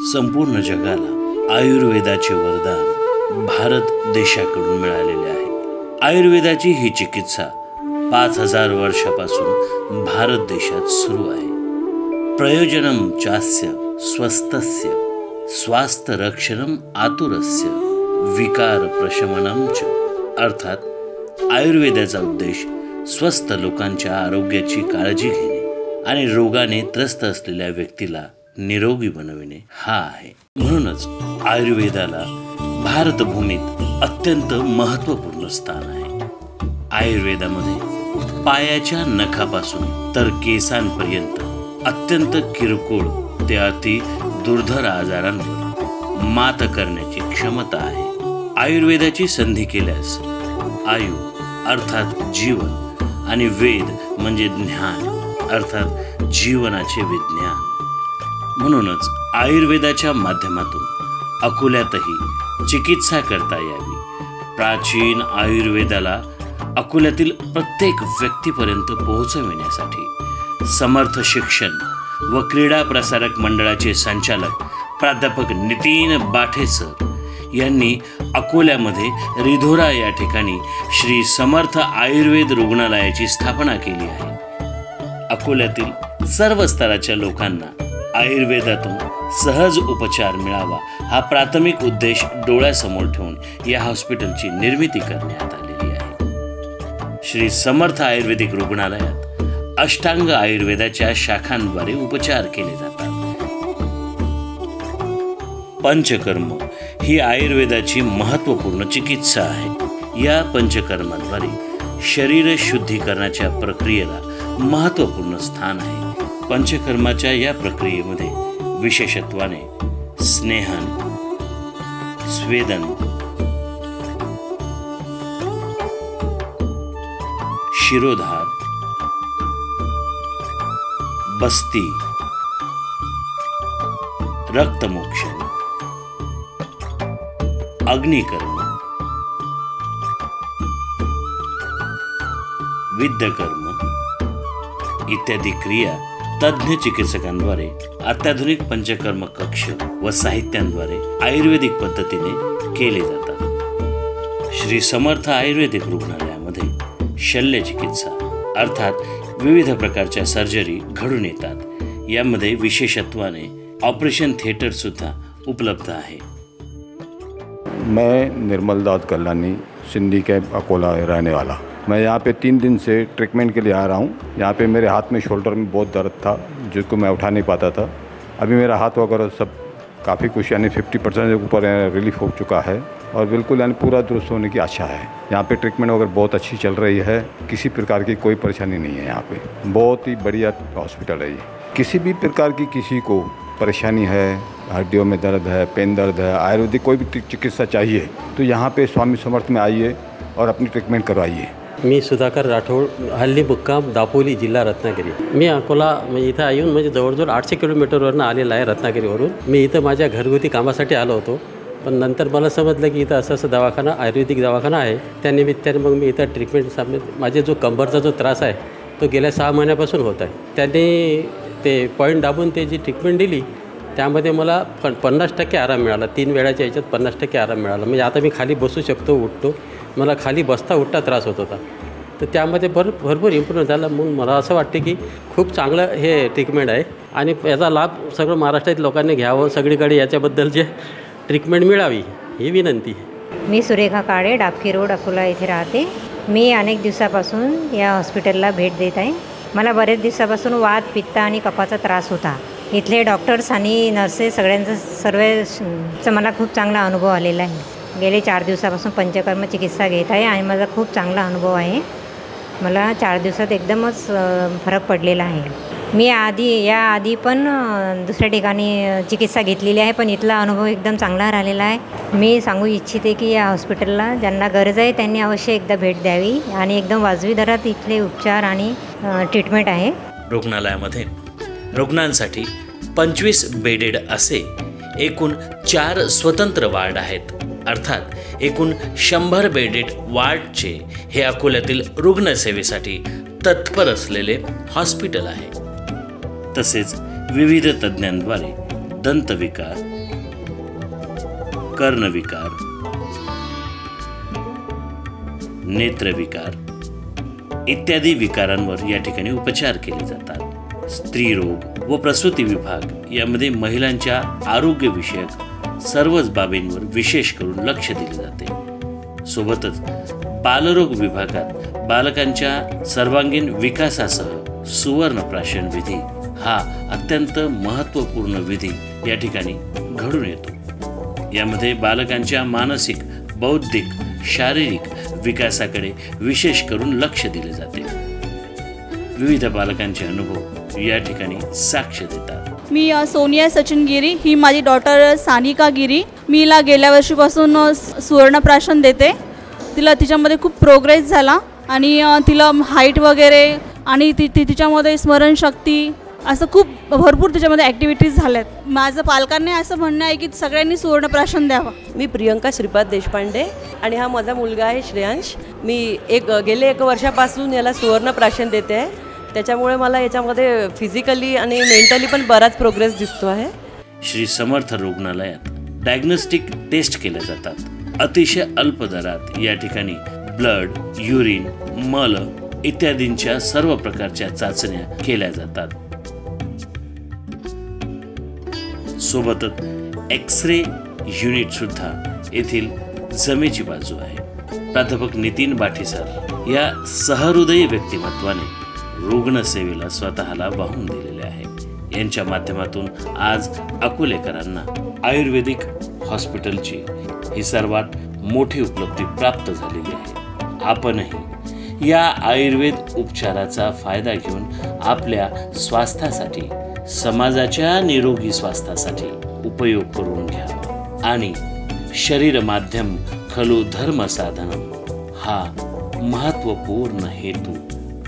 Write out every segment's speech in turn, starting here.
संपूर्ण जगाला आयुर्वेदाचे वरदान भारत देशाकडून मिळालेले आहे। आयुर्वेदाची ही चिकित्सा 5000 वर्षापासून भारत देशात सुरू आहे। प्रयोजनम चास्य स्वस्थस्य स्वास्थ्य रक्षणम आतुरस्य विकार प्रशमनम च, अर्थात आयुर्वेदाचा उद्देश स्वस्थ लोकांच्या आरोग्याची काळजी घेणे आणि रोगाने त्रस्त असलेल्या व्यक्तीला निरोगी बनविणे हा आहे। म्हणूनच आयुर्वेदाला भारतभूमीत अत्यंत महत्त्वपूर्ण स्थान आहे। आयुर्वेदामध्ये पायाच्या नखापासून तर केसांपर्यंत अत्यंत किरकोळ ते अति दुर्धर आजारांवर मात करण्याची क्षमता आहे। आयुर्वेदाची संधी केल्यास आयु अर्थात जीवन आणि वेद म्हणजे ज्ञान अर्थात जीवनाचे विज्ञान। म्हणूनच आयुर्वेदाच्या माध्यमातून अकोल्यातही चिकित्सा करता यावी। प्राचीन आयुर्वेदाला अकोल्यातील प्रत्येक व्यक्तीपर्यंत पोहोचविण्यासाठी समर्थ शिक्षण व क्रीडा प्रसारक मंडळाचे संचालक प्राध्यापक नितीन बाठे सर यांनी अकोल्यामध्ये रिधोरा या ठिकाणी श्री समर्थ आयुर्वेद रुग्णालयाची स्थापना केली आहे। अकोल्यातील सर्व स्तराच्या लोकांना आयुर्वेदातून सहज उपचार मिळावा हा प्राथमिक उद्देश डोळ्यासमोर ठेवून या हॉस्पिटलची निर्मिती करण्यात आलेली आहे। श्री समर्थ आयुर्वेदिक रुग्णालयात अष्टांग आयुर्वेदाच्या शाखांद्वारे उपचार केले जातात। पंचकर्म ही आयुर्वेदाची महत्त्वपूर्ण चिकित्सा आहे। या पंचकर्माद्वारे शरीर शुद्धीकरणाच्या प्रक्रियेला महत्त्वपूर्ण स्थान आहे। पंचकर्माच्या या प्रक्रियेमध्ये विशेषत्वाने स्नेहन, स्वेदन, शिरोधार, बस्ती, रक्तमोक्षण, अग्निकर्म, विद्यकर्म इत्यादी क्रिया तज्ञ चिकित्सकांद्वारे अत्याधुनिक पंचकर्म कक्ष व साहित्यांद्वारे आयुर्वेदिक पद्धतीने केले जातात। श्री समर्थ आयुर्वेदिक रुग्णालयामध्ये शल्यचिकित्सा अर्थात विविध प्रकारच्या सर्जरी घडून येतात। यामध्ये विशेषत्वाने ऑपरेशन थिएटर सुद्धा उपलब्ध आहे। मैं निर्मल दास कल्याणी सिंधी कैंप अकोला रहने वाला। मैं यहाँ पे 3 दिन से ट्रीटमेंट के लिए आ रहा हूँ। यहाँ पे मेरे हाथ में शोल्डर में बहुत दर्द था जिसको मैं उठा नहीं पाता था। अभी मेरा हाथ वगैरह सब काफ़ी कुछ यानी 50% से ऊपर रिलीफ हो चुका है और बिल्कुल यानी पूरा दुरुस्त होने की आशा है। यहाँ पे ट्रीटमेंट वगैरह बहुत अच्छी चल रही है, किसी प्रकार की कोई परेशानी नहीं है। यहाँ पे बहुत ही बढ़िया हॉस्पिटल है ये। किसी भी प्रकार की किसी को परेशानी है, हड्डियों में दर्द है, पेन दर्द है, आयुर्वेदिक कोई भी चिकित्सा चाहिए तो यहाँ पे स्वामी समर्थ में आइए और अपनी ट्रीटमेंट करवाइए। मी सुधाकर राठोड, हल्ली मुक्काम दापोली, जिल्हा रत्नागिरी। मी अकोला इथं येऊन म्हणजे जवळजवळ 800 किलोमीटरवरून आलेला आहे रत्नागिरीवरून। मी इथं माझ्या घरगुती कामासाठी आलो होतो, पण नंतर मला समजलं की इथं असं दवाखाना आयुर्वेदिक दवाखाना आहे। त्यानिमित्ताने मग मी इथं ट्रीटमेंट माझे जो कंबरचा जो त्रास आहे तो गेल्या 6 महिन्यापासून होत आहे। त्यांनी ते पॉईंट दाबून ते जी ट्रीटमेंट दिली त्यामध्ये मला 50% आराम मिळाला। 3 वेळाच्या याच्यात 50% आराम मिळाला। म्हणजे आता मी खाली बसू शकतो, उठतो। मला खाली बसता उठता त्रास होत होता, तर त्यामध्ये भरपूर इम्प्रूव्हमेंट झाला। मग मला असं वाटते की खूप चांगलं हे ट्रीटमेंट आहे आणि याचा लाभ सगळं महाराष्ट्रातील लोकांनी घ्यावं, सगळीकडे याच्याबद्दल जे ट्रीटमेंट मिळावी ही विनंती। मी सुरेखा काळे, डाबकी रोड, अकोला इथे राहते। मी अनेक दिवसापासून या हॉस्पिटलला भेट देत आहे। मला बरेच दिवसापासून वात, पित्त आणि कफाचा त्रास होता। इथले डॉक्टर्स आणि नर्सेस सर्वचा मला खूप चांगला अनुभव आलेला आहे। गेले 4 दिवसापासून पंचकर्म चिकित्सा घेत आहे आणि माझा खूप चांगला अनुभव आहे। मला 4 दिवसात एकदमच फरक पडलेला आहे। मी याआधी पण दुसऱ्या ठिकाणी चिकित्सा घेतलेली आहे, पण इथला अनुभव एकदम चांगला राहिलेला आहे। मी सांगू इच्छिते की या हॉस्पिटलला ज्यांना गरज आहे त्यांनी अवश्य एकदा भेट द्यावी आणि एकदम वाजवी दरात इथले उपचार आणि ट्रीटमेंट आहे। रुग्णालयामध्ये रुग्णांसाठी 25 बेडेड असे एकूण 4 स्वतंत्र वार्ड आहेत। अर्थात एकूण 100 बेडेड वार्डचे हे अकोल्यातील रुग्णसेवेसाठी तत्पर असलेले हॉस्पिटल आहे। तसेच विविध तज्ज्ञांद्वारे दंतविकार, कर्णविकार, नेत्रविकार इत्यादी विकारांवर या ठिकाणी उपचार केले जातात. स्त्रीरोग व प्रसूती विभाग यामध्ये महिलांच्या आरोग्यविषयक सर्वच बाबींवर विशेष करून लक्ष दिले जाते. सोबतच बालरोग विभागात बालकांच्या सर्वांगीण विकासासह सुवर्णप्राशन विधी हा अत्यंत महत्त्वपूर्ण विधी या ठिकाणी घडून येतो. यामध्ये बालकांच्या मानसिक, बौद्धिक, शारीरिक विकासाकडे विशेष करून लक्ष दिले जाते. विविध बालकांचे अनुभव या ठिकाणी साक्ष देतात. मी सोनिया सचिन गिरी, ही माझी डॉटर सानिका गिरी. मी हिला गेल्या वर्षीपासून सुवर्णप्राशन देते. तिच्यामध्ये खूप प्रोग्रेस झाला आणि तिला हाईट वगैरे आणि तिच्यामध्ये स्मरणशक्ती असं खूप भरपूर त्याच्यामध्ये ॲक्टिव्हिटीज झाल्यात. माझं पालकांनी असं म्हणणं आहे की सगळ्यांनी सुवर्णप्राशन द्यावं. मी प्रियंका श्रीपाद देशपांडे आणि हा माझा मुलगा आहे श्रेयांश. मी गेले 1 वर्षापासून याला सुवर्णप्राशन देते आहे. त्याच्यामुळे मला याच्यामध्ये फिजिकली आणि मेंटली पण बराच प्रोग्रेस दिसतो आहे. श्री समर्थ रुग्णालयात डायग्नोस्टिक टेस्ट केल्या जातात. अतिशय अल्प दरात या ठिकाणी ब्लड, युरिन, मल इत्यादींच्या सर्व प्रकारच्या चाचण्या केल्या जातात. सोबतच एक्स-रे युनिट सुद्धा येथील जमेची बाजू आहे. प्राध्यापक नितीन बाठी सर या सहृदयी व्यक्तिमत्वाने रुग्णसेवेला स्वतःला वाहून दिलेले आहे. यांच्या माध्यमातून आज अकोलेकरांना आयुर्वेदिक हॉस्पिटलची ही सर्वात मोठी उपलब्धी प्राप्त झालेली आहे. आपणही या आयुर्वेद उपचाराचा फायदा घेऊन आपल्या स्वास्थ्यासाठी, समाजाच्या निरोगी स्वास्थ्यासाठी उपयोग करून घ्या आणि शरीर माध्यम खलु धर्म साधनम हा महत्त्वपूर्ण हेतू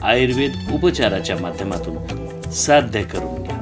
आयुर्वेद उपचाराच्या माध्यमातून साध्य करून घ्या.